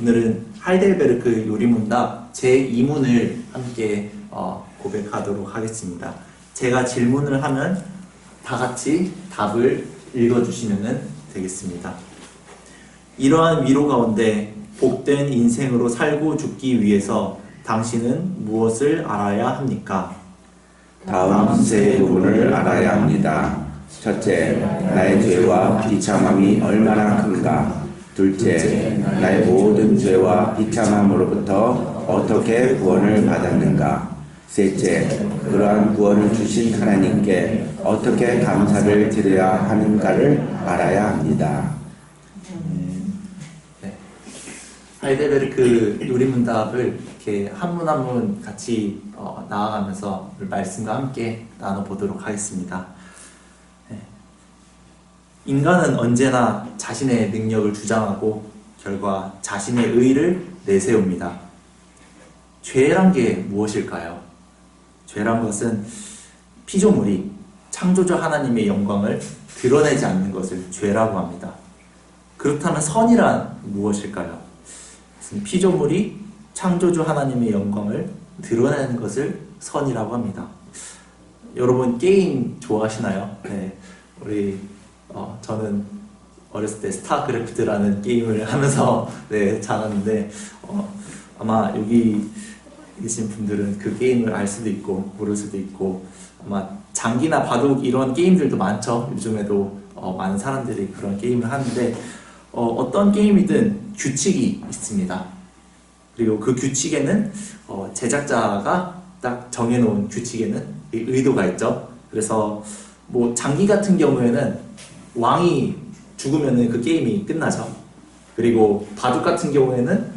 오늘은 하이델베르크 요리문답 제2문을 함께 고백하도록 하겠습니다. 제가 질문을 하면 다 같이 답을 읽어주시면 되겠습니다. 이러한 위로 가운데 복된 인생으로 살고 죽기 위해서 당신은 무엇을 알아야 합니까? 다음 세 부분을 알아야 합니다. 첫째, 나의 죄와 비참함이 얼마나 큰가. 둘째, 나의 모든 죄와 비참함으로부터 어떻게 구원을 받았는가. 셋째, 그러한 구원을 주신 하나님께 어떻게 감사를 드려야 하는가를 알아야 합니다. 네. 하이델베르크 요리문답을 이렇게 한 문 한 문 같이 나아가면서 말씀과 함께 나눠보도록 하겠습니다. 네. 인간은 언제나 자신의 능력을 주장하고 결과 자신의 의를 내세웁니다. 죄란 게 무엇일까요? 죄란 것은 피조물이 창조주 하나님의 영광을 드러내지 않는 것을 죄라고 합니다. 그렇다면 선이란 무엇일까요? 피조물이 창조주 하나님의 영광을 드러내는 것을 선이라고 합니다. 여러분 게임 좋아하시나요? 네, 저는 어렸을 때 스타크래프트라는 게임을 하면서 자랐는데 아마 여기 계신 분들은 그 게임을 알 수도 있고 모를 수도 있고 아마 장기나 바둑 이런 게임들도 많죠. 요즘에도 많은 사람들이 그런 게임을 하는데 어떤 게임이든 규칙이 있습니다. 그리고 그 규칙에는 제작자가 딱 정해놓은 규칙에는 의도가 있죠. 그래서 뭐 장기 같은 경우에는 왕이 죽으면 그 게임이 끝나죠. 그리고 바둑 같은 경우에는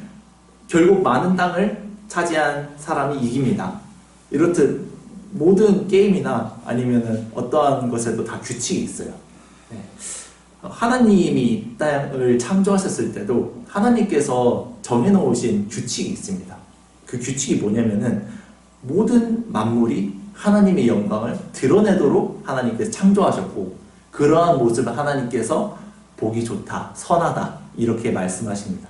결국 많은 땅을 차지한 사람이 이깁니다. 이렇듯 모든 게임이나 아니면은 어떠한 것에도 다 규칙이 있어요. 네. 하나님이 땅을 창조하셨을 때도 하나님께서 정해놓으신 규칙이 있습니다. 그 규칙이 뭐냐면은 모든 만물이 하나님의 영광을 드러내도록 하나님께서 창조하셨고 그러한 모습을 하나님께서 보기 좋다, 선하다 이렇게 말씀하십니다.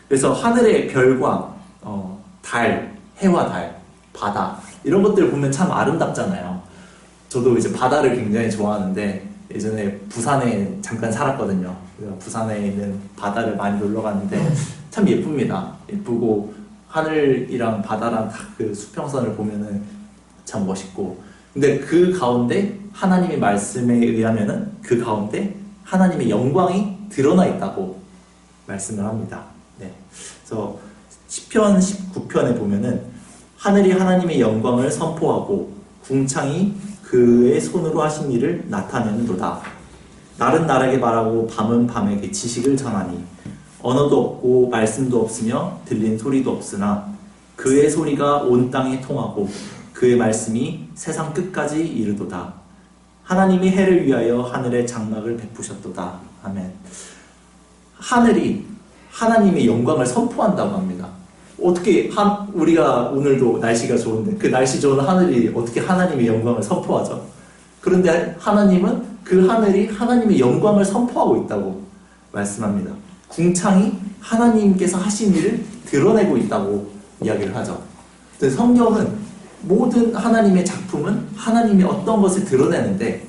그래서 하늘의 별과 달, 해와 달, 바다 이런 것들 보면 참 아름답잖아요. 저도 이제 바다를 굉장히 좋아하는데 예전에 부산에 잠깐 살았거든요. 부산에 있는 바다를 많이 놀러 갔는데 참 예쁩니다. 예쁘고 하늘이랑 바다랑 그 수평선을 보면은 참 멋있고 근데 그 가운데 하나님의 말씀에 의하면은 그 가운데 하나님의 영광이 드러나 있다고 말씀을 합니다. 네. 그래서 시편 19편에 보면은 하늘이 하나님의 영광을 선포하고 궁창이 그의 손으로 하신 일을 나타내는도다. 날은 날에게 말하고 밤은 밤에게 지식을 전하니 언어도 없고 말씀도 없으며 들린 소리도 없으나 그의 소리가 온 땅에 통하고 그의 말씀이 세상 끝까지 이르도다. 하나님이 해를 위하여 하늘에 장막을 베푸셨도다. 아멘. 하늘이 하나님의 영광을 선포한다고 합니다. 어떻게 우리가 오늘도 날씨가 좋은데 그 날씨 좋은 하늘이 어떻게 하나님의 영광을 선포하죠? 그런데 하나님은 그 하늘이 하나님의 영광을 선포하고 있다고 말씀합니다. 궁창이 하나님께서 하신 일을 드러내고 있다고 이야기를 하죠. 성경은 모든 하나님의 작품은 하나님이 어떤 것을 드러내는데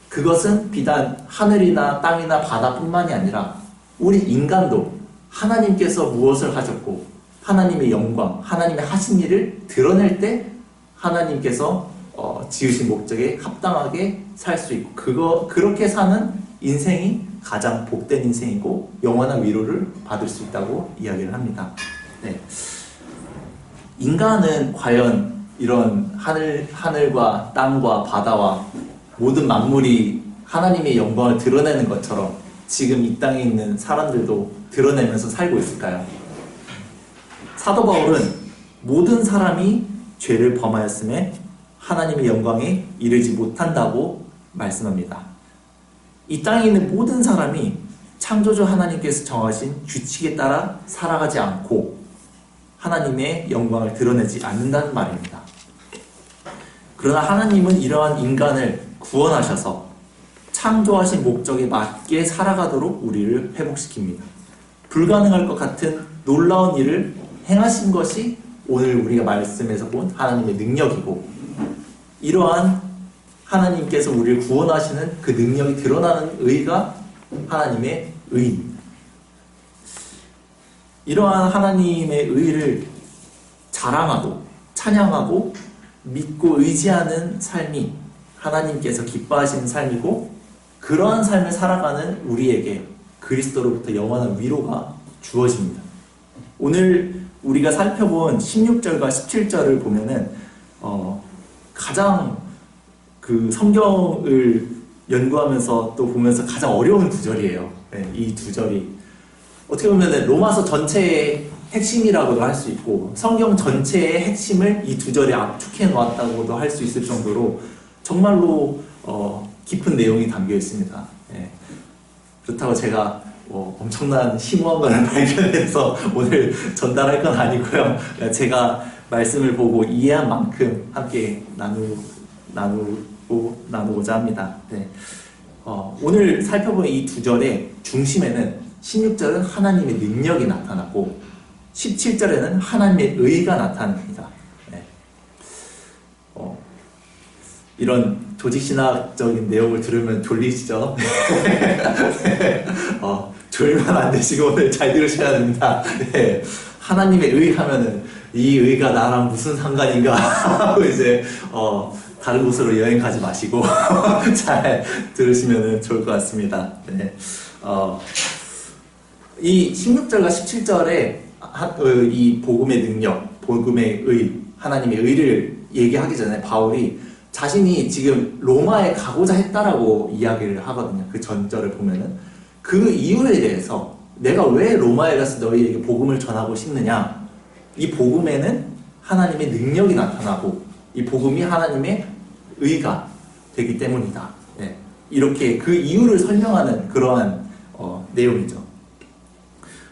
그것은 비단 하늘이나 땅이나 바다뿐만이 아니라 우리 인간도 하나님께서 무엇을 하셨고 하나님의 영광, 하나님의 하신 일을 드러낼 때 하나님께서 지으신 목적에 합당하게 살 수 있고 그렇게 사는 인생이 가장 복된 인생이고 영원한 위로를 받을 수 있다고 이야기를 합니다. 네. 인간은 과연 이런 하늘과 땅과 바다와 모든 만물이 하나님의 영광을 드러내는 것처럼 지금 이 땅에 있는 사람들도 드러내면서 살고 있을까요? 사도 바울은 모든 사람이 죄를 범하였음에 하나님의 영광에 이르지 못한다고 말씀합니다. 이 땅에 있는 모든 사람이 창조주 하나님께서 정하신 규칙에 따라 살아가지 않고 하나님의 영광을 드러내지 않는다는 말입니다. 그러나 하나님은 이러한 인간을 구원하셔서 창조하신 목적에 맞게 살아가도록 우리를 회복시킵니다. 불가능할 것 같은 놀라운 일을 행하신 것이 오늘 우리가 말씀에서 본 하나님의 능력이고, 이러한 하나님께서 우리를 구원하시는 그 능력이 드러나는 의가 하나님의 의입니다. 이러한 하나님의 의를 자랑하고 찬양하고 믿고 의지하는 삶이 하나님께서 기뻐하시는 삶이고, 그러한 삶을 살아가는 우리에게 그리스도로부터 영원한 위로가 주어집니다. 오늘 우리가 살펴본 16절과 17절을 보면은 가장 그 성경을 연구하면서 또 보면서 가장 어려운 구절이에요. 네, 이 두 절이 어떻게 보면 로마서 전체의 핵심이라고도 할 수 있고, 성경 전체의 핵심을 이 두 절에 압축해 놓았다고도 할 수 있을 정도로 정말로 깊은 내용이 담겨 있습니다. 예. 그렇다고 제가 엄청난 심오한 걸 발견해서 오늘 전달할 건 아니고요. 제가 말씀을 보고 이해한 만큼 함께 나누고자 합니다. 네. 오늘 살펴본 이 두 절의 중심에는 16절은 하나님의 능력이 나타나고 17절에는 하나님의 의가 나타납니다. 네. 이런 조직신학적인 내용을 들으면 졸리시죠? 졸면 안 되시고 오늘 잘 들으셔야 됩니다. 네. 하나님의 의 하면은 이 의가 나랑 무슨 상관인가 하고 이제 다른 곳으로 여행 가지 마시고 잘 들으시면 좋을 것 같습니다. 네. 이 16절과 17절에 이 복음의 능력, 복음의 의, 하나님의 의를 얘기하기 전에 바울이 자신이 지금 로마에 가고자 했다라고 이야기를 하거든요. 그 전절을 보면은 그 이유에 대해서 내가 왜 로마에 가서 너희에게 복음을 전하고 싶느냐, 이 복음에는 하나님의 능력이 나타나고 이 복음이 하나님의 의가 되기 때문이다. 네. 이렇게 그 이유를 설명하는 그러한 내용이죠.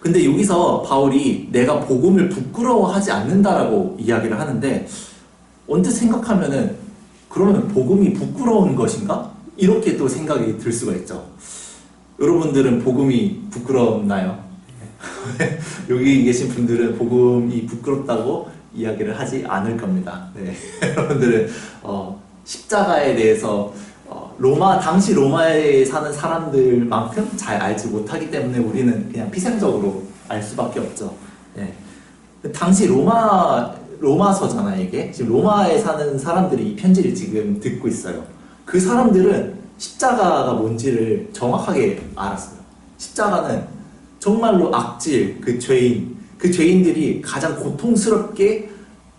근데 여기서 바울이 내가 복음을 부끄러워하지 않는다라고 이야기를 하는데, 언뜻 생각하면은 그러면 복음이 부끄러운 것인가? 이렇게 또 생각이 들 수가 있죠. 여러분들은 복음이 부끄럽나요? 여기 계신 분들은 복음이 부끄럽다고 이야기를 하지 않을 겁니다. 네. 여러분들은 십자가에 대해서 당시 로마에 사는 사람들만큼 잘 알지 못하기 때문에 우리는 그냥 피상적으로 알 수밖에 없죠. 네. 당시 로마서잖아요, 이게. 지금 로마에 사는 사람들이 이 편지를 지금 듣고 있어요. 그 사람들은 십자가가 뭔지를 정확하게 알았어요. 십자가는 정말로 악질, 그 죄인들이 가장 고통스럽게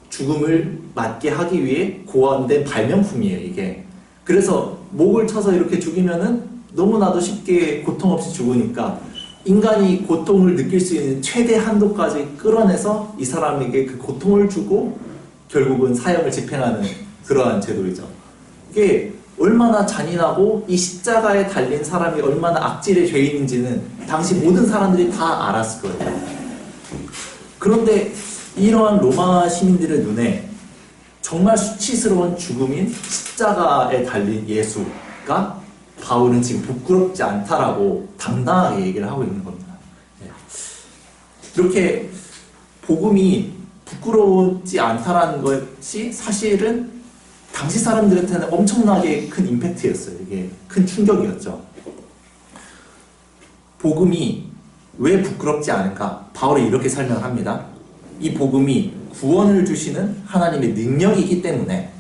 죽음을 맞게 하기 위해 고안된 발명품이에요, 이게. 그래서 목을 쳐서 이렇게 죽이면은 너무나도 쉽게 고통 없이 죽으니까 인간이 고통을 느낄 수 있는 최대 한도까지 끌어내서 이 사람에게 그 고통을 주고 결국은 사형을 집행하는 그러한 제도이죠. 이게 얼마나 잔인하고 이 십자가에 달린 사람이 얼마나 악질의 죄인인지는 당시 모든 사람들이 다 알았을 거예요. 그런데 이러한 로마 시민들의 눈에 정말 수치스러운 죽음인 십자가에 달린 예수가 바울은 지금 부끄럽지 않다라고 당당하게 얘기를 하고 있는 겁니다. 이렇게 복음이 부끄럽지 않다라는 것이 사실은 당시 사람들한테는 엄청나게 큰 임팩트였어요. 이게 큰 충격이었죠. 복음이 왜 부끄럽지 않을까? 바울이 이렇게 설명합니다. 이 복음이 구원을 주시는 하나님의 능력이기 때문에,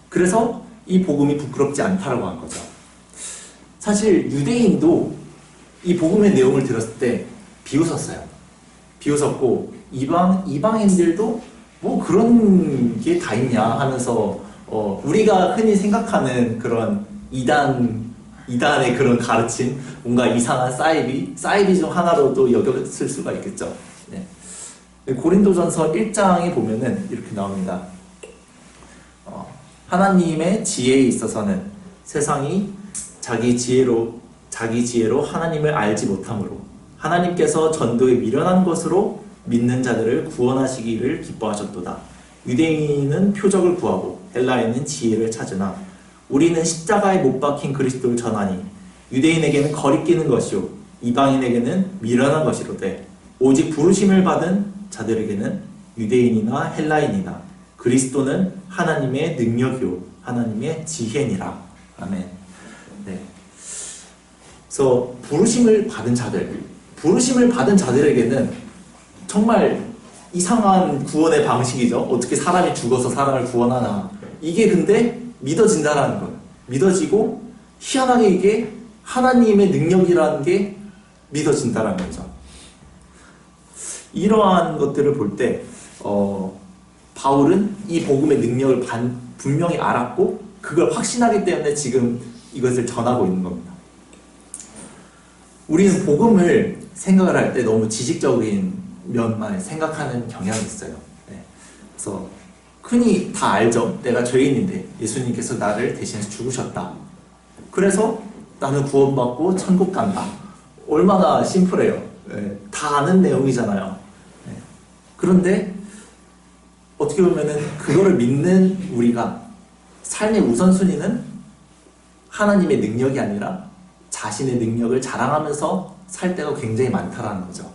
그래서 이 복음이 부끄럽지 않다라고 한 거죠. 사실 유대인도 이 복음의 내용을 들었을 때 비웃었어요. 비웃었고 이방인들도 뭐 그런 게 다 있냐 하면서 우리가 흔히 생각하는 그런 이단의 그런 가르침, 뭔가 이상한 사이비 중 하나로도 여겼을 수가 있겠죠. 네. 고린도전서 1장에 보면은 이렇게 나옵니다. 하나님의 지혜에 있어서는 세상이 자기 지혜로 하나님을 알지 못하므로 하나님께서 전도에 미련한 것으로 믿는 자들을 구원하시기를 기뻐하셨도다. 유대인은 표적을 구하고 헬라인은 지혜를 찾으나 우리는 십자가에 못 박힌 그리스도를 전하니 유대인에게는 거리끼는 것이요 이방인에게는 미련한 것이로되 오직 부르심을 받은 자들에게는 유대인이나 헬라인이나 그리스도는 하나님의 능력이요 하나님의 지혜니라. 아멘. 네. 그래서 부르심을 받은 자들에게는 정말 이상한 구원의 방식이죠. 어떻게 사람이 죽어서 사람을 구원하나. 이게 근데 믿어진다라는 거예요. 믿어지고 희한하게 이게 하나님의 능력이라는 게 믿어진다라는 거죠. 이러한 것들을 볼 때 바울은 이 복음의 능력을 분명히 알았고 그걸 확신하기 때문에 지금 이것을 전하고 있는 겁니다. 우리는 복음을 생각을 할 때 너무 지식적인 면만 생각하는 경향이 있어요. 네. 그래서 흔히 다 알죠. 내가 죄인인데 예수님께서 나를 대신해서 죽으셨다. 그래서 나는 구원받고 천국 간다. 얼마나 심플해요. 네. 다 아는 내용이잖아요. 네. 그런데 어떻게 보면은 그거를 믿는 우리가 삶의 우선순위는 하나님의 능력이 아니라 자신의 능력을 자랑하면서 살 때가 굉장히 많다라는 거죠.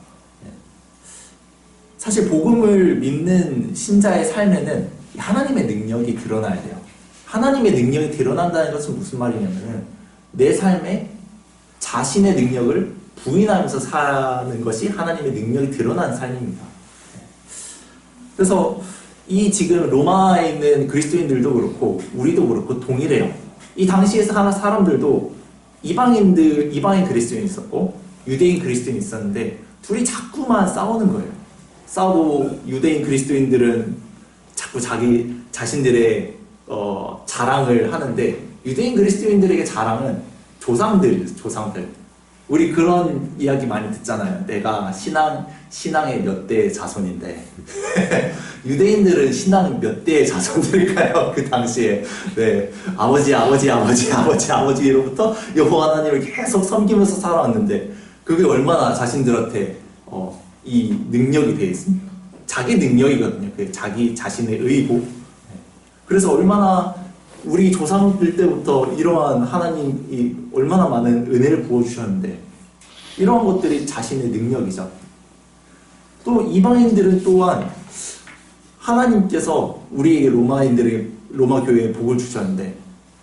사실 복음을 믿는 신자의 삶에는 하나님의 능력이 드러나야 돼요. 하나님의 능력이 드러난다는 것은 무슨 말이냐면은 내 삶에 자신의 능력을 부인하면서 사는 것이 하나님의 능력이 드러난 삶입니다. 그래서 이 지금 로마에 있는 그리스도인들도 그렇고 우리도 그렇고 동일해요. 이 당시에 사람들도 이방인 그리스도인이 있었고 유대인 그리스도인이 있었는데 둘이 자꾸만 싸우는 거예요. 싸우고 유대인 그리스도인들은 자꾸 자기 자신들의 자랑을 하는데 유대인 그리스도인들에게 자랑은 조상들. 우리 그런 이야기 많이 듣잖아요. 내가 신앙의 몇 대의 자손인데 유대인들은 신앙 몇 대의 자손들일까요? 그 당시에 네, 아버지로부터 여호와 하나님을 계속 섬기면서 살아왔는데 그게 얼마나 자신들한테 이 능력이 되어 있습니까? 자기 능력이거든요. 그게 자기 자신의 의고. 그래서 얼마나 우리 조상들 때부터 이러한 하나님이 얼마나 많은 은혜를 부어주셨는데 이러한 것들이 자신의 능력이죠. 또 이방인들은 또한 하나님께서 우리에게 로마 교회에 복을 주셨는데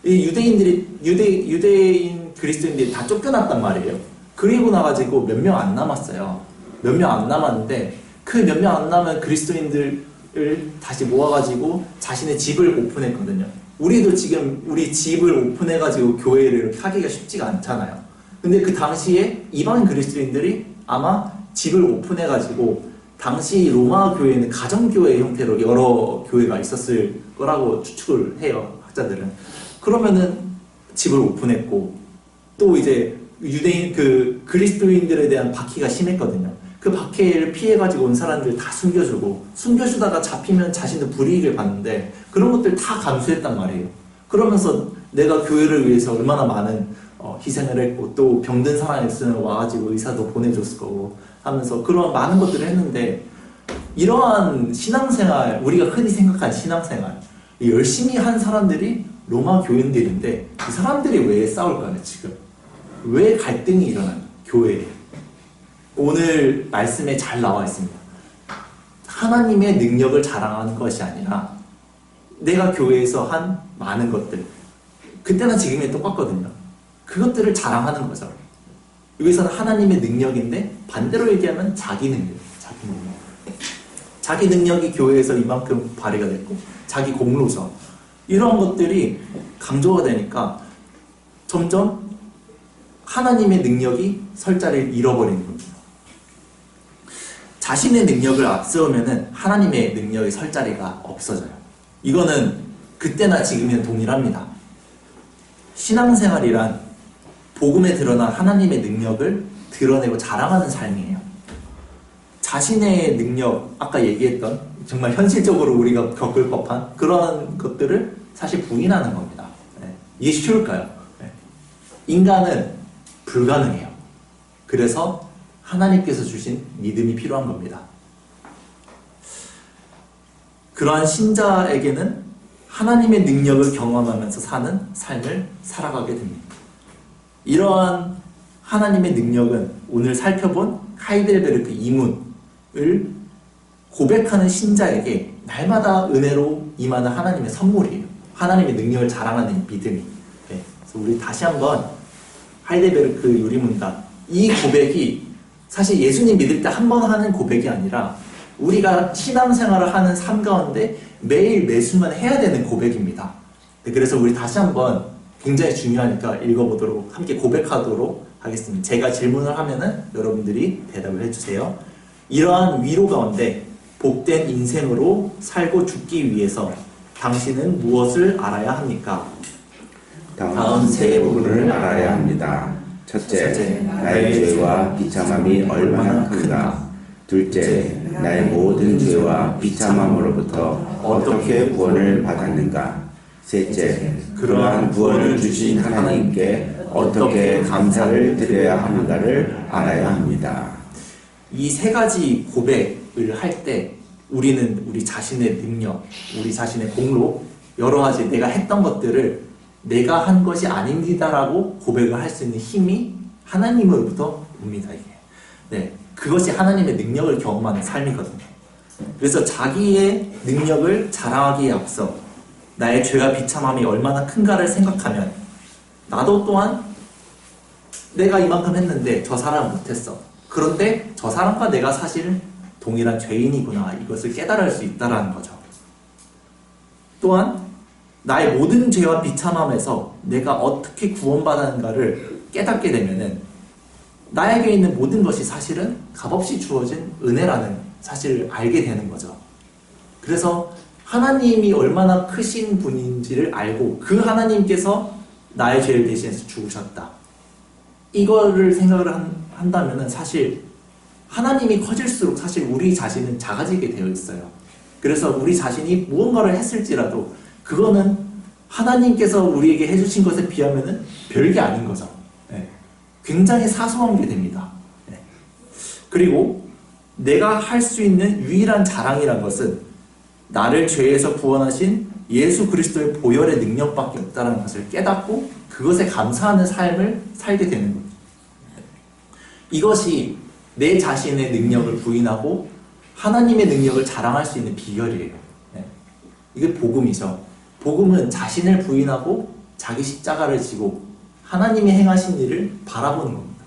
이 유대인 그리스도인들이 다 쫓겨났단 말이에요. 그리고 나가지고 몇 명 안 남았어요. 몇 명 안 남았는데 그 몇 명 안 남은 그리스도인들을 다시 모아가지고 자신의 집을 오픈했거든요. 우리도 지금 우리 집을 오픈해가지고 교회를 하기가 쉽지가 않잖아요. 근데 그 당시에 이방인 그리스도인들이 아마 집을 오픈해가지고 당시 로마 교회는 가정교회 형태로 여러 교회가 있었을 거라고 추측을 해요. 학자들은. 그러면은 집을 오픈했고 또 이제 유대인 그리스도인들에 대한 박해가 심했거든요. 그 박해를 피해가지고 온 사람들 다 숨겨주다가 잡히면 자신은 불이익을 받는데 그런 것들 다 감수했단 말이에요. 그러면서 내가 교회를 위해서 얼마나 많은 희생을 했고 또 병든 사람이 있으면 와가지고 의사도 보내줬을 거고 하면서 그런 많은 것들을 했는데 이러한 신앙생활, 우리가 흔히 생각한 신앙생활 열심히 한 사람들이 로마 교인들인데 그 사람들이 왜 싸울까요 지금? 왜 갈등이 일어나요? 교회에. 오늘 말씀에 잘 나와 있습니다. 하나님의 능력을 자랑하는 것이 아니라 내가 교회에서 한 많은 것들 그때나 지금이 똑같거든요. 그것들을 자랑하는 거죠. 여기서는 하나님의 능력인데 반대로 얘기하면 자기 능력. 자기 능력이 교회에서 이만큼 발휘가 됐고 자기 공로죠. 이런 것들이 강조가 되니까 점점 하나님의 능력이 설 자리를 잃어버리는 겁니다. 자신의 능력을 앞세우면은 하나님의 능력이 설 자리가 없어져요. 이거는 그때나 지금이나 동일합니다. 신앙생활이란 복음에 드러난 하나님의 능력을 드러내고 자랑하는 삶이에요. 자신의 능력, 아까 얘기했던 정말 현실적으로 우리가 겪을 법한 그런 것들을 사실 부인하는 겁니다. 네. 이게 쉬울까요? 네. 인간은 불가능해요. 그래서 하나님께서 주신 믿음이 필요한 겁니다. 그러한 신자에게는 하나님의 능력을 경험하면서 사는 삶을 살아가게 됩니다. 이러한 하나님의 능력은 오늘 살펴본 하이델베르크 이문을 고백하는 신자에게 날마다 은혜로 임하는 하나님의 선물이에요. 하나님의 능력을 자랑하는 믿음이. 네. 그래서 우리 다시 한번 하이델베르크 요리문답, 이 고백이 사실 예수님 믿을 때 한 번 하는 고백이 아니라 우리가 신앙생활을 하는 삶 가운데 매일 매순간 해야 되는 고백입니다. 네, 그래서 우리 다시 한번 굉장히 중요하니까 읽어보도록, 함께 고백하도록 하겠습니다. 제가 질문을 하면은 여러분들이 대답을 해주세요. 이러한 위로 가운데 복된 인생으로 살고 죽기 위해서 당신은 무엇을 알아야 합니까? 다음 세 부분을 알아야 합니다. 첫째, 나의 죄와 비참함이 얼마나 큰가. 둘째, 나의 모든 죄와 비참함으로부터 어떻게 구원을 받았는가. 셋째, 그러한 구원을 주신 하나님께 어떻게 감사를 드려야 하는가를 알아야 합니다. 이 세 가지 고백을 할 때 우리는 우리 자신의 능력, 우리 자신의 공로, 여러 가지 내가 했던 것들을 내가 한 것이 아닙니다라고 고백을 할 수 있는 힘이 하나님으로부터 옵니다. 이게. 네, 그것이 하나님의 능력을 경험하는 삶이거든요. 그래서 자기의 능력을 자랑하기에 앞서 나의 죄와 비참함이 얼마나 큰가를 생각하면 나도 또한 내가 이만큼 했는데 저 사람은 못했어. 그런데 저 사람과 내가 사실은 동일한 죄인이구나, 이것을 깨달을 수 있다는 거죠. 또한 나의 모든 죄와 비참함에서 내가 어떻게 구원받았는가를 깨닫게 되면은 나에게 있는 모든 것이 사실은 값없이 주어진 은혜라는 사실을 알게 되는 거죠. 그래서 하나님이 얼마나 크신 분인지를 알고 그 하나님께서 나의 죄를 대신해서 죽으셨다, 이거를 생각을 한다면은 사실 하나님이 커질수록 사실 우리 자신은 작아지게 되어 있어요. 그래서 우리 자신이 무언가를 했을지라도 그거는 하나님께서 우리에게 해주신 것에 비하면은 별게 아닌 거죠. 네. 굉장히 사소한 게 됩니다. 네. 그리고 내가 할 수 있는 유일한 자랑이란 것은 나를 죄에서 구원하신 예수 그리스도의 보혈의 능력밖에 없다는 것을 깨닫고 그것에 감사하는 삶을 살게 되는 겁니다. 이것이 내 자신의 능력을 부인하고 하나님의 능력을 자랑할 수 있는 비결이에요. 네. 이게 복음이죠. 복음은 자신을 부인하고 자기 십자가를 지고 하나님이 행하신 일을 바라보는 겁니다.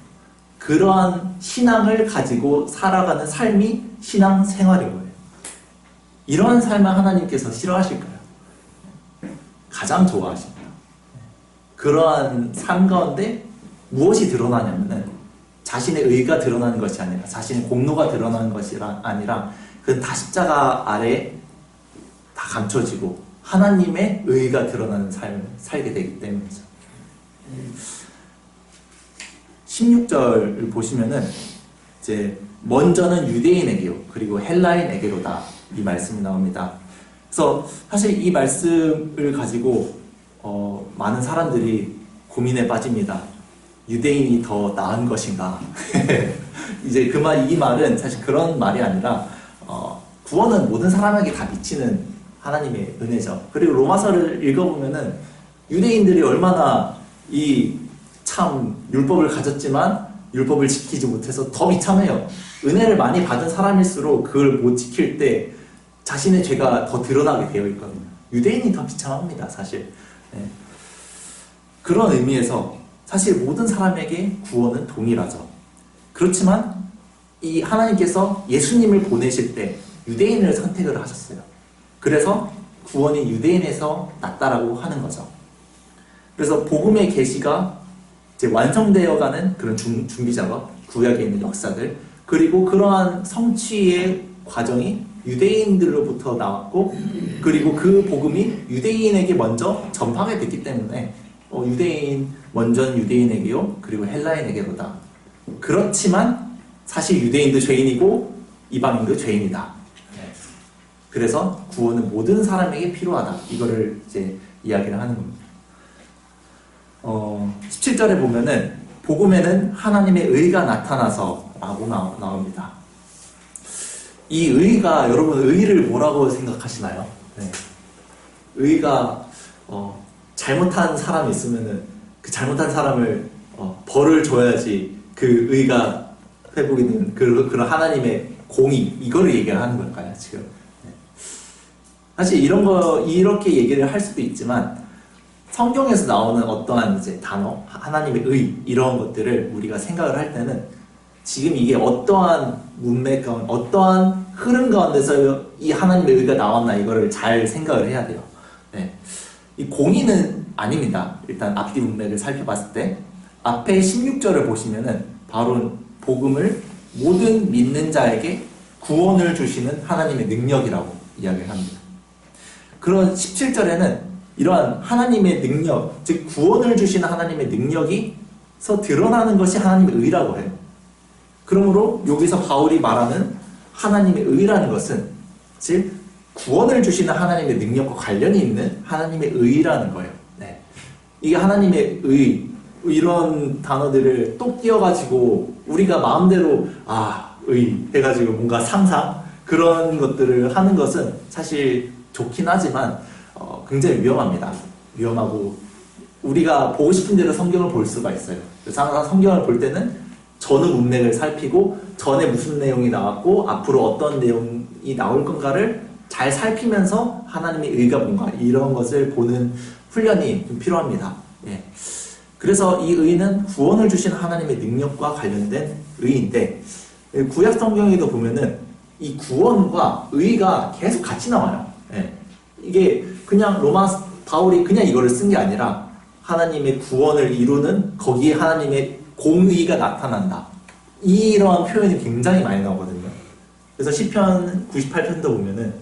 그러한 신앙을 가지고 살아가는 삶이 신앙생활인 거예요. 이러한 삶을 하나님께서 싫어하실까요? 가장 좋아하십니다. 그러한 삶 가운데 무엇이 드러나냐면은 자신의 의가 드러나는 것이 아니라, 자신의 공로가 드러나는 것이 아니라 그건 다 십자가 아래 다 감춰지고 하나님의 의가 드러나는 삶을 살게 되기 때문이죠. 16절을 보시면은 이제 먼저는 유대인에게요 그리고 헬라인에게로다, 이 말씀이 나옵니다. 그래서 사실 이 말씀을 가지고 많은 사람들이 고민에 빠집니다. 유대인이 더 나은 것인가? 이제 이 말은 사실 그런 말이 아니라 구원은 모든 사람에게 다 미치는 하나님의 은혜죠. 그리고 로마서를 읽어보면은 유대인들이 얼마나 이 참 율법을 가졌지만 율법을 지키지 못해서 더 비참해요. 은혜를 많이 받은 사람일수록 그걸 못 지킬 때 자신의 죄가 더 드러나게 되어 있거든요. 유대인이 더 비참합니다, 사실. 네. 그런 의미에서 사실 모든 사람에게 구원은 동일하죠. 그렇지만 이 하나님께서 예수님을 보내실 때 유대인을 선택을 하셨어요. 그래서 구원이 유대인에서 났다라고 하는 거죠. 그래서 복음의 계시가 이제 완성되어가는 그런 준비 작업, 구약에 있는 역사들, 그리고 그러한 성취의 과정이 유대인들로부터 나왔고, 그리고 그 복음이 유대인에게 먼저 전파가 됐기 때문에 유대인 먼저는 유대인에게요 그리고 헬라인에게로다. 그렇지만 사실 유대인도 죄인이고 이방인도 죄인이다. 그래서 구원은 모든 사람에게 필요하다, 이거를 이제 이야기를 하는 겁니다. 17절에 보면은 복음에는 하나님의 의가 나타나서 라고 나옵니다. 이 의가, 여러분 의를 뭐라고 생각하시나요? 네. 의가 잘못한 사람이 있으면은 그 잘못한 사람을 벌을 줘야지 그 의가 회복이 되는 그런 하나님의 공의, 이거를 얘기하는 걸까요, 지금? 네. 사실 이렇게 얘기를 할 수도 있지만, 성경에서 나오는 어떠한 이제 단어, 하나님의 의, 이런 것들을 우리가 생각을 할 때는 지금 이게 어떠한 문맥 가운데, 어떠한 흐름 가운데서 이 하나님의 의가 나왔나, 이거를 잘 생각을 해야 돼요. 네. 이 공의는 아닙니다. 일단 앞뒤 문맥을 살펴봤을 때, 앞에 16절을 보시면은 바로 복음을 모든 믿는 자에게 구원을 주시는 하나님의 능력이라고 이야기를 합니다. 그런 17절에는 이러한 하나님의 능력, 즉 구원을 주시는 하나님의 능력이서 드러나는 것이 하나님의 의라고 해요. 그러므로 여기서 바울이 말하는 하나님의 의라는 것은 즉 구원을 주시는 하나님의 능력과 관련이 있는 하나님의 의라는 거예요. 네. 이게 하나님의 의, 이런 단어들을 똑 띄어가지고 우리가 마음대로 의 해가지고 뭔가 상상 그런 것들을 하는 것은 사실 좋긴 하지만 굉장히 위험합니다. 위험하고 우리가 보고 싶은 대로 성경을 볼 수가 있어요. 그래서 항상 성경을 볼 때는 전후 문맥을 살피고 전에 무슨 내용이 나왔고 앞으로 어떤 내용이 나올 건가를 잘 살피면서 하나님의 의가 뭔가 이런 것을 보는 훈련이 좀 필요합니다. 예. 그래서 이 의는 구원을 주시는 하나님의 능력과 관련된 의인데 구약 성경에도 보면은 이 구원과 의가 계속 같이 나와요. 예. 이게 그냥 바울이 그냥 이거를 쓴 게 아니라 하나님의 구원을 이루는 거기에 하나님의 공의가 나타난다. 이러한 표현이 굉장히 많이 나오거든요. 그래서 시편 98편도 보면은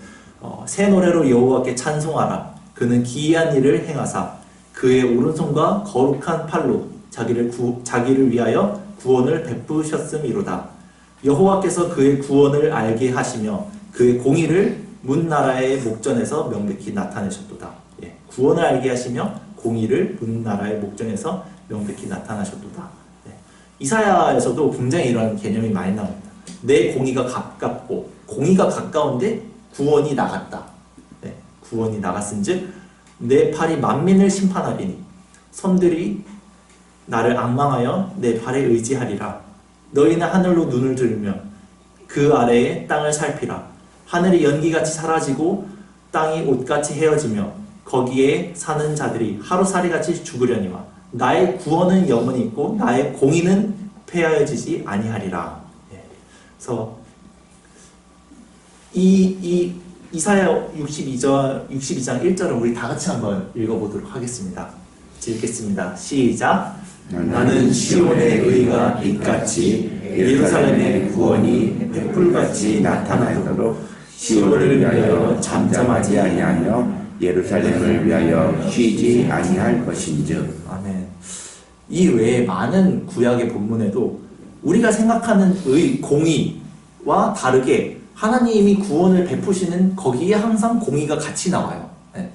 새 노래로 여호와께 찬송하라. 그는 기이한 일을 행하사 그의 오른손과 거룩한 팔로 자기를 위하여 구원을 베푸셨음이로다. 여호와께서 그의 구원을 알게 하시며 그의 공의를 문 나라의 목전에서 명백히 나타내셨도다. 예, 구원을 알게 하시며 공의를 문 나라의 목전에서 명백히 나타나셨도다. 예, 이사야에서도 굉장히 이런 개념이 많이 나옵니다. 내 공의가 가깝고 공의가 가까운데 구원이 나갔다. 네, 구원이 나갔은즉 내 팔이 만민을 심판하리니 손들이 나를 앙망하여 내 발에 의지하리라. 너희는 하늘로 눈을 들으며 그 아래의 땅을 살피라. 하늘이 연기같이 사라지고 땅이 옷같이 헤어지며 거기에 사는 자들이 하루살이같이 죽으려니와 나의 구원은 영원히 있고 나의 공의는 폐하여지지 아니하리라. 예. 그래서 이사야 62장 1절을 우리 다 같이 한번 읽어보도록 하겠습니다. 읽겠습니다. 시작. 나는 시온의 의가 빛같이 예루살렘의 구원이 횃불같이 나타나도록 시온을 위하여 잠잠하지 아니하며 예루살렘을 위하여 쉬지 아니할 것인즉. 아멘. 이 외에 많은 구약의 본문에도 우리가 생각하는 공의와 다르게 하나님이 구원을 베푸시는 거기에 항상 공의가 같이 나와요. 네.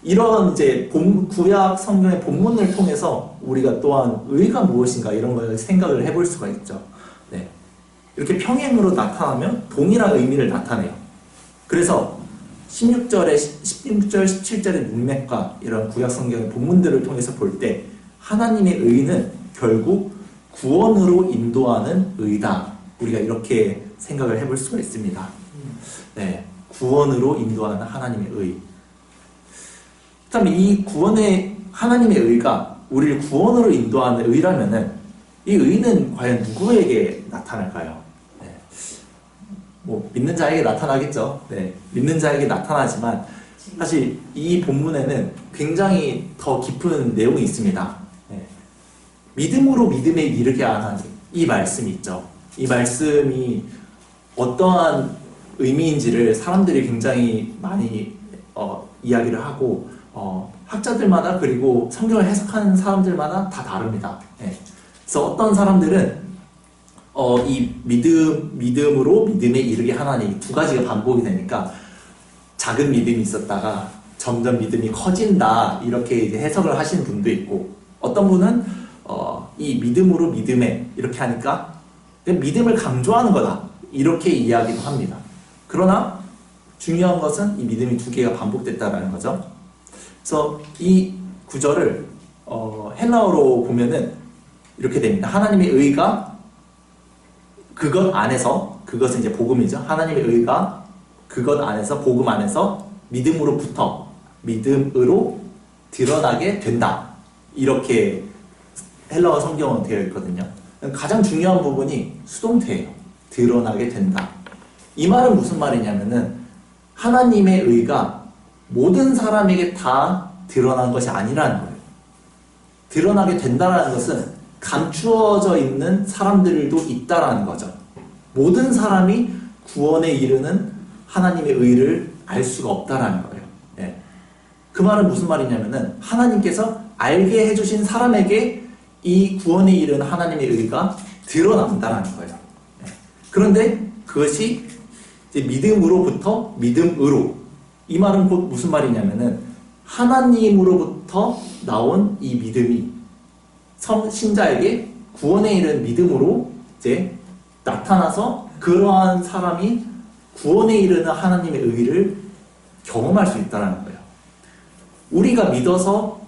이런 이제 구약 성경의 본문을 통해서 우리가 또한 의가 무엇인가 이런 걸 생각을 해볼 수가 있죠. 네. 이렇게 평행으로 나타나면 동일한 의미를 나타내요. 그래서 16절, 17절의 문맥과 이런 구약 성경의 본문들을 통해서 볼 때 하나님의 의는 결국 구원으로 인도하는 의다. 우리가 이렇게 생각을 해볼 수가 있습니다. 네, 구원으로 인도하는 하나님의 의. 그다음에 이 구원의 하나님의 의가 우리를 구원으로 인도하는 의라면은 이 의는 과연 누구에게 나타날까요? 네. 믿는 자에게 나타나겠죠. 네, 믿는 자에게 나타나지만 사실 이 본문에는 굉장히 더 깊은 내용이 있습니다. 네. 믿음으로 믿음에 이르게 하는 이 말씀이 있죠. 이 말씀이 어떠한 의미인지를 사람들이 굉장히 많이 이야기를 하고 학자들마다 그리고 성경을 해석하는 사람들마다 다 다릅니다. 네. 그래서 어떤 사람들은 이 믿음으로 믿음에 이르게 하나니 두 가지가 반복이 되니까 작은 믿음이 있었다가 점점 믿음이 커진다 이렇게 이제 해석을 하시는 분도 있고 어떤 분은 이 믿음으로 믿음에 이렇게 하니까 믿음을 강조하는 거다 이렇게 이야기도 합니다. 그러나 중요한 것은 이 믿음이 두 개가 반복됐다라는 거죠. 그래서 이 구절을 헬라어로 보면은 이렇게 됩니다. 하나님의 의가 그것 안에서, 그것은 이제 복음이죠. 하나님의 의가 그것 안에서, 복음 안에서 믿음으로부터 믿음으로 드러나게 된다. 이렇게 헬라어 성경은 되어 있거든요. 가장 중요한 부분이 수동태예요. 드러나게 된다. 이 말은 무슨 말이냐면은 하나님의 의가 모든 사람에게 다 드러난 것이 아니라는 거예요. 드러나게 된다는 것은 감추어져 있는 사람들도 있다라는 거죠. 모든 사람이 구원에 이르는 하나님의 의를 알 수가 없다라는 거예요. 예. 그 말은 무슨 말이냐면은 하나님께서 알게 해주신 사람에게 이 구원에 이르는 하나님의 의가 드러난다라는 거예요. 예. 그런데 그것이 이제 믿음으로부터 믿음으로, 이 말은 곧 무슨 말이냐면은 하나님으로부터 나온 이 믿음이 신자에게 구원에 이르는 믿음으로 이제 나타나서 그러한 사람이 구원에 이르는 하나님의 의를 경험할 수 있다는 거예요. 우리가 믿어서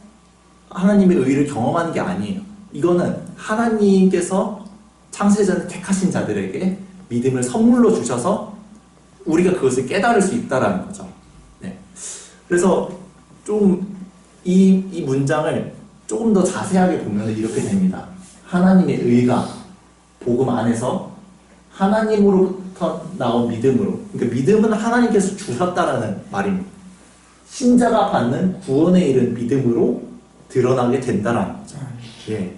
하나님의 의를 경험하는 게 아니에요. 이거는 하나님께서 창세전에 택하신 자들에게 믿음을 선물로 주셔서 우리가 그것을 깨달을 수 있다는 거죠. 네. 그래서 좀 이 문장을 조금 더 자세하게 보면 이렇게 됩니다. 하나님의 의가 복음 안에서 하나님으로부터 나온 믿음으로, 그러니까 믿음은 하나님께서 주셨다라는 말입니다. 신자가 받는 구원에 이른 믿음으로 드러나게 된다라는 거죠. 예.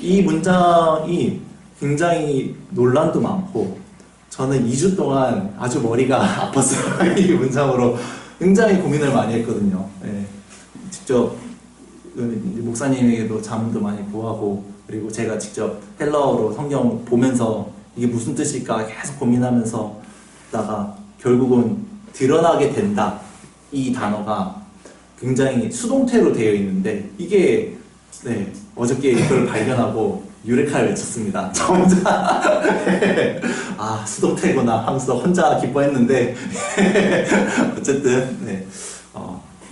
이 문장이 굉장히 논란도 많고 저는 2주 동안 아주 머리가 아팠어요. 이 문장으로 굉장히 고민을 많이 했거든요. 예. 직접 목사님에게도 자문도 많이 구하고, 그리고 제가 직접 헬라어로 성경 보면서 이게 무슨 뜻일까 계속 고민하면서 다가 결국은 드러나게 된다, 이 단어가 굉장히 수동태로 되어 있는데 이게 네, 어저께 이걸 발견하고 유레카를 외쳤습니다. 저 혼자 아 수동태구나 하면서 혼자 기뻐했는데 어쨌든 네,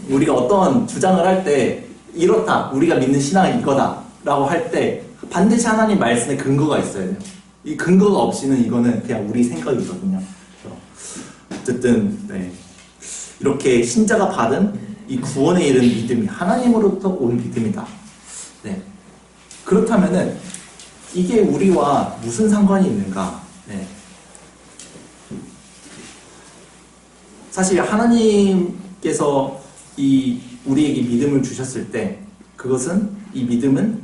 우리가 어떤 주장을 할 때 이렇다, 우리가 믿는 신앙이 이거다 라고 할 때 반드시 하나님 말씀에 근거가 있어야 돼요. 이 근거가 없이는 이거는 그냥 우리 생각이거든요. 어쨌든 네, 이렇게 신자가 받은 이 구원에 이른 믿음이 하나님으로부터 온 믿음이다. 네. 그렇다면은 이게 우리와 무슨 상관이 있는가? 네. 사실 하나님께서 우리에게 믿음을 주셨을 때 그것은, 이 믿음은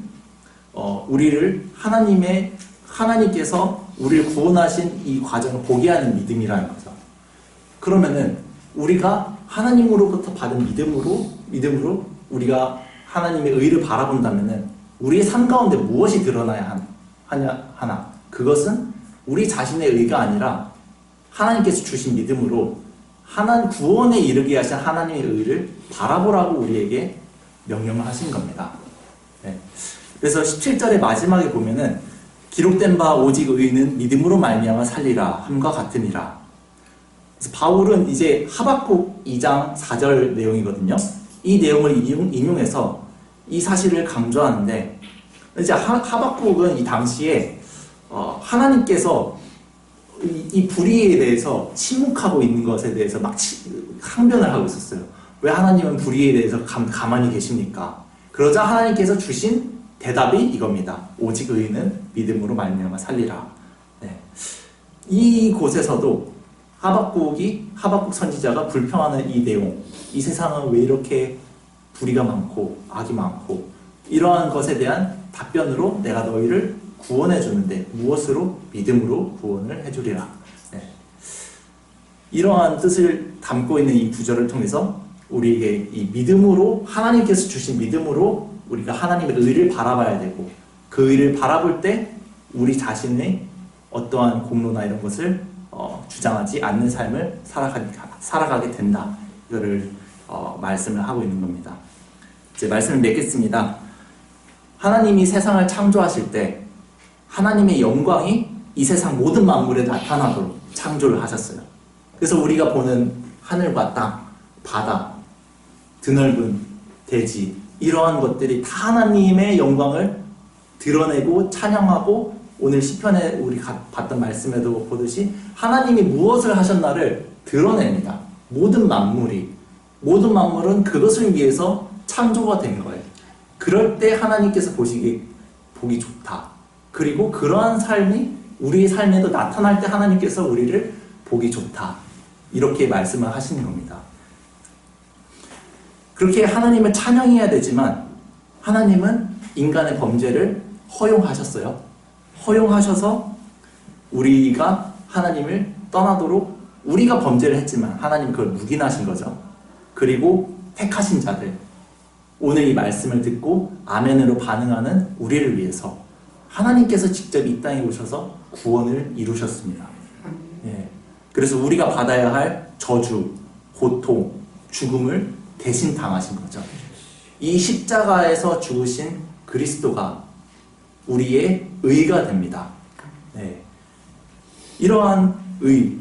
우리를 하나님께서 우리를 구원하신 이 과정을 보게 하는 믿음이라는 거죠. 그러면은 우리가 하나님으로부터 받은 믿음으로 우리가 하나님의 의를 바라본다면은 우리의 삶 가운데 무엇이 드러나야 하나? 그것은 우리 자신의 의가 아니라 하나님께서 주신 믿음으로 구원에 이르게 하신 하나님의 의를 바라보라고 우리에게 명령을 하신 겁니다. 네. 그래서 17절의 마지막에 보면은 기록된 바 오직 의는 믿음으로 말미암아 살리라 함과 같으니라. 그래서 바울은 이제 하박국 2장 4절 내용이거든요. 이 내용을 인용해서 이 사실을 강조하는데, 이제 하박국은 이 당시에 하나님께서 이 불의에 대해서 침묵하고 있는 것에 대해서 막 항변을 하고 있었어요. 왜 하나님은 불의에 대해서 가만히 계십니까? 그러자 하나님께서 주신 대답이 이겁니다. 오직 의인은 믿음으로 말미암아 살리라. 네. 이 곳에서도 하박국 선지자가 불평하는 이 내용, 이 세상은 왜 이렇게 불의가 많고 악이 많고, 이러한 것에 대한 답변으로 내가 너희를 구원해 주는데 무엇으로? 믿음으로 구원을 해주리라. 네. 이러한 뜻을 담고 있는 이 구절을 통해서 우리에게 이 믿음으로, 하나님께서 주신 믿음으로 우리가 하나님의 의를 바라봐야 되고, 그 의를 바라볼 때 우리 자신의 어떠한 공로나 이런 것을 주장하지 않는 삶을 살아가게 된다. 이거를 말씀을 하고 있는 겁니다. 이제 말씀을 맺겠습니다. 하나님이 세상을 창조하실 때 하나님의 영광이 이 세상 모든 만물에 나타나도록 창조를 하셨어요. 그래서 우리가 보는 하늘과 땅, 바다, 드넓은 대지, 이러한 것들이 다 하나님의 영광을 드러내고 찬양하고, 오늘 시편에 우리 봤던 말씀에도 보듯이 하나님이 무엇을 하셨나를 드러냅니다. 모든 만물은 그것을 위해서 창조가 된 거예요. 그럴 때 하나님께서 보기 좋다. 그리고 그러한 삶이 우리의 삶에도 나타날 때 하나님께서 우리를 보기 좋다. 이렇게 말씀을 하시는 겁니다. 그렇게 하나님을 찬양해야 되지만 하나님은 인간의 범죄를 허용하셨어요. 허용하셔서 우리가 하나님을 떠나도록, 우리가 범죄를 했지만 하나님 그걸 묵인하신 거죠. 그리고 택하신 자들, 오늘 이 말씀을 듣고 아멘으로 반응하는 우리를 위해서 하나님께서 직접 이 땅에 오셔서 구원을 이루셨습니다. 예. 그래서 우리가 받아야 할 저주, 고통, 죽음을 대신 당하신 거죠. 이 십자가에서 죽으신 그리스도가 우리의 의가 됩니다. 네. 이러한 의,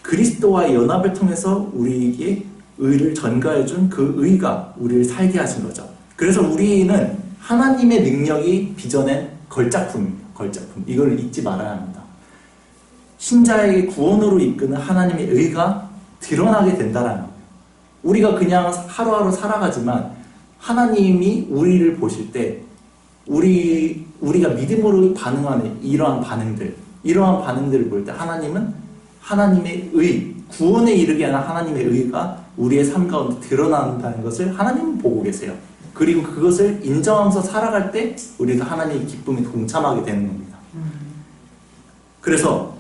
그리스도와의 연합을 통해서 우리에게 의를 전가해준 그 의가 우리를 살게 하신 거죠. 그래서 우리는 하나님의 능력이 빚어낸 걸작품입니다. 걸작품. 이걸 잊지 말아야 합니다. 신자에게 구원으로 이끄는 하나님의 의가 드러나게 된다는 거예요. 우리가 그냥 하루하루 살아가지만 하나님이 우리를 보실 때 우리가 믿음으로 반응하는 이러한 반응들을 볼 때 하나님은 하나님의 의, 구원에 이르게 하는 하나님의 의가 우리의 삶 가운데 드러난다는 것을 하나님은 보고 계세요. 그리고 그것을 인정하면서 살아갈 때 우리도 하나님의 기쁨에 동참하게 되는 겁니다. 그래서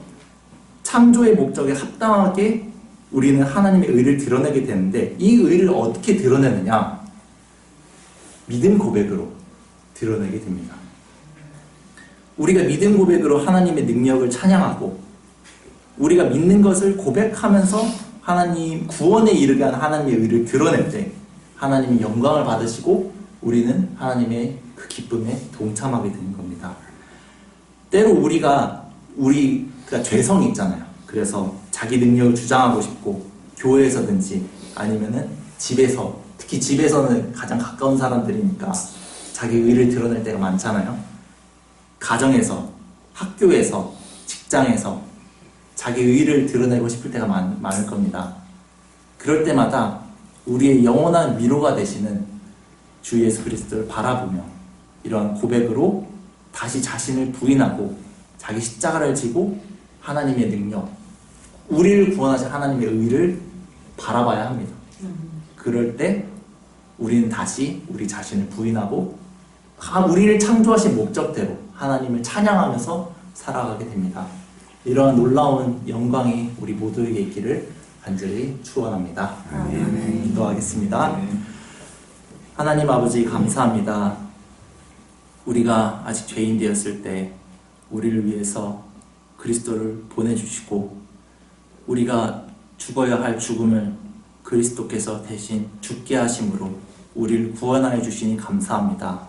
창조의 목적에 합당하게 우리는 하나님의 의를 드러내게 되는데, 이 의를 어떻게 드러내느냐? 믿음 고백으로 드러내게 됩니다. 우리가 믿음 고백으로 하나님의 능력을 찬양하고, 우리가 믿는 것을 고백하면서 하나님 구원에 이르게 하는 하나님의 의를 드러낼 때 하나님이 영광을 받으시고 우리는 하나님의 그 기쁨에 동참하게 되는 겁니다. 때로 우리가 죄성이 있잖아요. 그래서 자기 능력을 주장하고 싶고, 교회에서든지 아니면은 집에서, 특히 집에서는 가장 가까운 사람들이니까 자기 의를 드러낼 때가 많잖아요. 가정에서, 학교에서, 직장에서 자기 의를 드러내고 싶을 때가 많을 겁니다. 그럴 때마다 우리의 영원한 위로가 되시는 주 예수 그리스도를 바라보며 이러한 고백으로 다시 자신을 부인하고 자기 십자가를 지고 하나님의 능력, 우리를 구원하신 하나님의 의를 바라봐야 합니다. 그럴 때 우리는 다시 우리 자신을 부인하고 우리를 창조하신 목적대로 하나님을 찬양하면서 살아가게 됩니다. 이러한 놀라운 영광이 우리 모두에게 있기를 간절히 축원합니다. 기도하겠습니다. 하나님 아버지, 감사합니다. 우리가 아직 죄인 되었을 때 우리를 위해서 그리스도를 보내주시고, 우리가 죽어야 할 죽음을 그리스도께서 대신 죽게 하심으로 우리를 구원하여 주시니 감사합니다.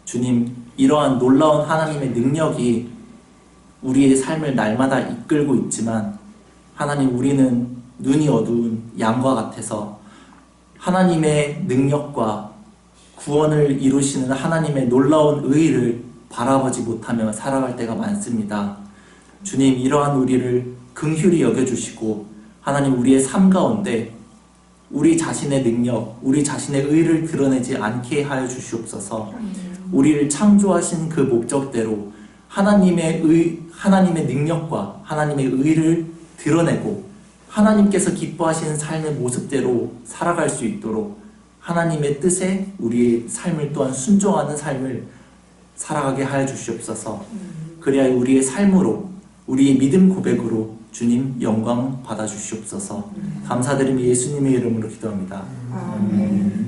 주님, 이러한 놀라운 하나님의 능력이 우리의 삶을 날마다 이끌고 있지만, 하나님, 우리는 눈이 어두운 양과 같아서 하나님의 능력과 구원을 이루시는 하나님의 놀라운 의의를 바라보지 못하며 살아갈 때가 많습니다. 주님, 이러한 우리를 긍휼히 여겨주시고 하나님, 우리의 삶 가운데 우리 자신의 능력, 우리 자신의 의를 드러내지 않게 하여 주시옵소서. 우리를 창조하신 그 목적대로 하나님의 능력과 하나님의 의를 드러내고 하나님께서 기뻐하시는 삶의 모습대로 살아갈 수 있도록 하나님의 뜻에 우리의 삶을 또한 순종하는 삶을 살아가게 하여 주시옵소서. 그래야 우리의 삶으로, 우리의 믿음 고백으로 주님 영광 받아 주시옵소서. 감사드리며 예수님의 이름으로 기도합니다. 아멘.